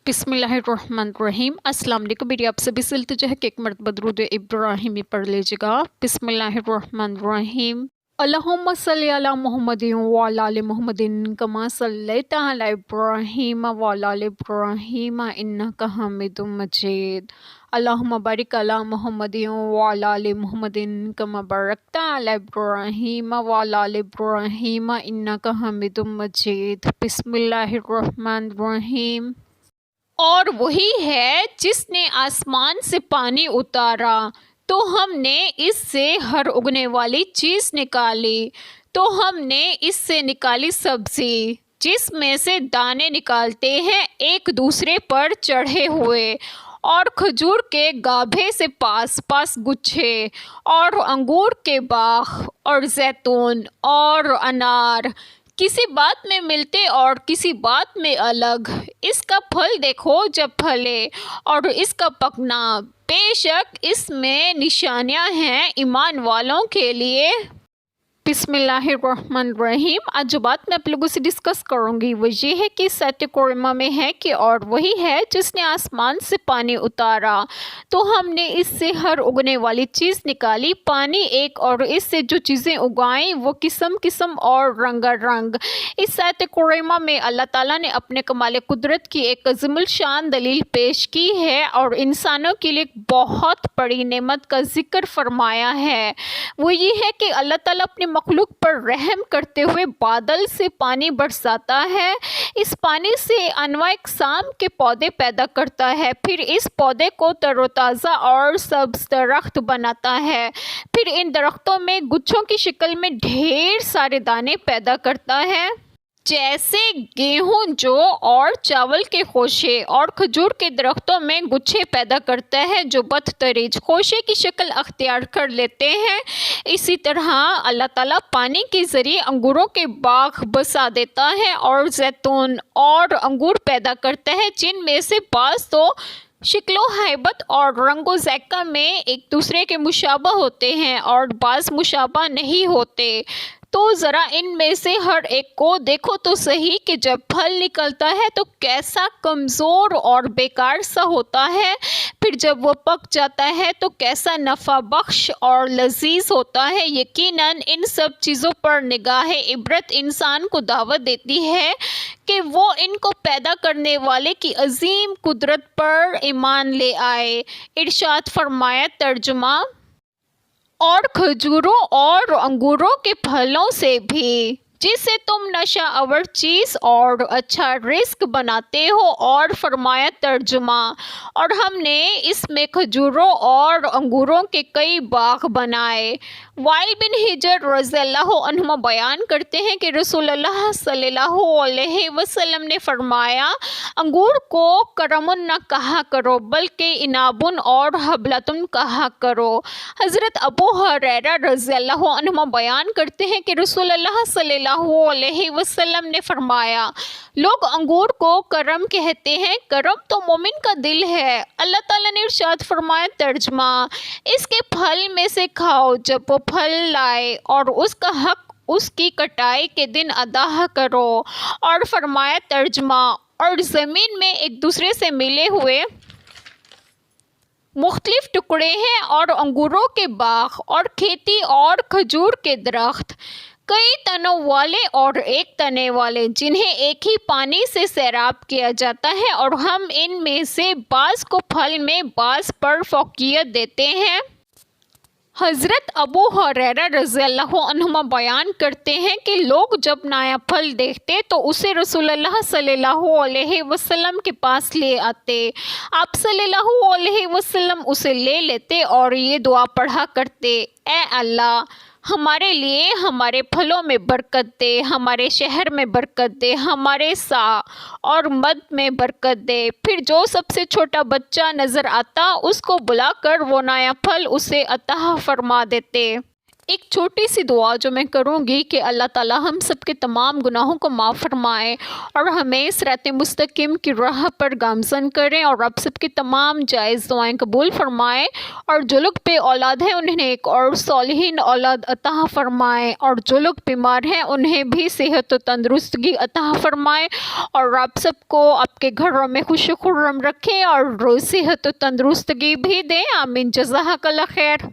बिस्मिल्लाहिर्रहमानिर्रहीम। अस्सलाम वालेकुम। मेरी आप सभी से इल्तिजा है कि एक मरतबा दुरूद इब्राहिमी पढ़ लीजिएगा। बिस्मिल्लाहिर्रहमानिर्रहीम। अल्लाहुम्मा सल्ली अला मुहम्मदिन व अला आलि मुहम्मदिन कमा सल्लैता अला इब्राहीम व अला आलि इब्राहीम इन्नका हमीदुम मजीद। अल्लाहुम्मा बारिक अला मुहम्मदिन व अला आलि मुहम्मदिन कमा बारकता अला इब्राहीम व अला आलि इब्राहीम इन्नका हमीदुम मजीद। बिस्मिल्लाहिर्रहमानिर्रहीम। और वही है जिसने आसमान से पानी उतारा तो हमने इससे हर उगने वाली चीज़ निकाली। तो हमने इससे निकाली सब्ज़ी जिसमें से दाने निकालते हैं एक दूसरे पर चढ़े हुए, और खजूर के गाभे से पास पास गुच्छे, और अंगूर के बाग और जैतून और अनार किसी बात में मिलते और किसी बात में अलग। इसका फल देखो जब फले और इसका पकना, बेशक इसमें निशानियां हैं ईमान वालों के लिए। बिस्मिल्लाहिर्रहमानिर्रहीम। आज जो बात मैं आप लोगों से डिस्कस करूंगी वो ये है कि सत्य कुरमा में है कि और वही है जिसने आसमान से पानी उतारा तो हमने इससे हर उगने वाली चीज़ निकाली। पानी एक और इससे जो चीज़ें उगाएं वो किस्म किस्म और रंगारंग। इस सत्य कुरमा में अल्लाह ताला ने अपने कमाल कुदरत की एक अज़ीमुल शान दलील पेश की है और इंसानों के लिए एक बहुत बड़ी नेमत का जिक्र फरमाया है। वो ये है कि अल्लाह ताला अपने मखलूक पर रहम करते हुए बादल से पानी बरसाता है। इस पानी से अनवा इक़साम के पौधे पैदा करता है, फिर इस पौधे को तरोताज़ा और सब्ज़ दरख्त बनाता है, फिर इन दरख्तों में गुच्छों की शक्ल में ढेर सारे दाने पैदा करता है, जैसे गेहूं, जौ और चावल के खोशे, और खजूर के दरख्तों में गुच्छे पैदा करता है जो बदतरीज खोशे की शक्ल अख्तियार कर लेते हैं। इसी तरह अल्लाह ताला पानी के ज़रिए अंगूरों के बाग बसा देता है और जैतून और अंगूर पैदा करता है, जिनमें से बाज़ तो शक्लो हैबत और रंगो ज़ायक़ा में एक दूसरे के मुशाबा होते हैं और बाज़ मुशाबा नहीं होते। तो ज़रा इनमें से हर एक को देखो तो सही कि जब फल निकलता है तो कैसा कमज़ोर और बेकार सा होता है, फिर जब वो पक जाता है तो कैसा नफ़ा बख्श और लजीज होता है। यकीनन इन सब चीज़ों पर निगाह इबरत इंसान को दावत देती है कि वो इनको पैदा करने वाले की अजीम कुदरत पर ईमान ले आए। इरशाद फरमाया, तर्जुमा, और खजूरों और अंगूरों के फलों से भी जिससे तुम नशा आवर चीज़ और अच्छा रिस्क बनाते हो। और फरमाया, तर्जुमा, और हमने इसमें खजूरों और अंगूरों के कई बाग बनाए। वाइल बिन हिजर रज़ियल्लाहु अन्हु बयान करते हैं कि रसूलुल्लाह सल्लल्लाहु अलैहि वसल्लम ने फरमाया, अंगूर को करमुन न कहा करो बल्कि इनाबुन और हबलतुन कहा करो। हज़रत अबू हुरैरा रज़ियल्लाहु अन्हु बयान करते हैं कि रसूलुल्लाह सल्लल्लाहु अलैहि वसल्लम ने फरमाया, लोग अंगूर को करम कहते हैं, करम तो मोमिन का दिल है। अल्लाह ताला ने इरशाद फरमाया, तर्जुमा, इसके फल में से खाओ जब वो फल लाए और उसका हक उसकी कटाई के दिन अदा करो। और फरमाया, तर्जुमा, और ज़मीन में एक दूसरे से मिले हुए मुख्तलिफ टुकड़े हैं और अंगूरों के बाग और खेती और खजूर के दरख्त, कई तनों वाले और एक तने वाले, जिन्हें एक ही पानी से सैराब किया जाता है, और हम इनमें से बाज़ को फल में बाज़ पर फ़ौक़ियत देते हैं। हज़रत अबू हुरैरा रज़ियल्लाहु अन्हु बयान करते हैं कि लोग जब नया फल देखते तो उसे रसूलुल्लाह सल्लल्लाहु अलैहि वसल्लम के पास ले आते। आप सल्लल्लाहु अलैहि वसल्लम उसे ले लेते और ये दुआ पढ़ा करते, ए अल्लाह, हमारे लिए हमारे फलों में बरकत दे, हमारे शहर में बरकत दे, हमारे सा और मद में बरकत दे। फिर जो सबसे छोटा बच्चा नज़र आता उसको बुलाकर वो नया फल उसे अता फरमा देते। ایک چھوٹی سی دعا جو میں کروں گی کہ اللہ تعالیٰ ہم سب کے تمام گناہوں کو معاف فرمائے اور ہمیں صراط مستقیم کی راہ پر گامزن کریں، اور آپ سب کی تمام جائز دعائیں قبول فرمائے، اور جو لوگ بے اولاد ہیں انہیں ایک اور صالحین اولاد عطا فرمائے، اور جو لوگ بیمار ہیں انہیں بھی صحت و تندرستگی عطا فرمائے، اور آپ سب کو آپ کے گھروں میں خوش و خرم رکھیں اور صحت و تندرستگی بھی دیں۔ آمین۔ جزاک اللہ خیر۔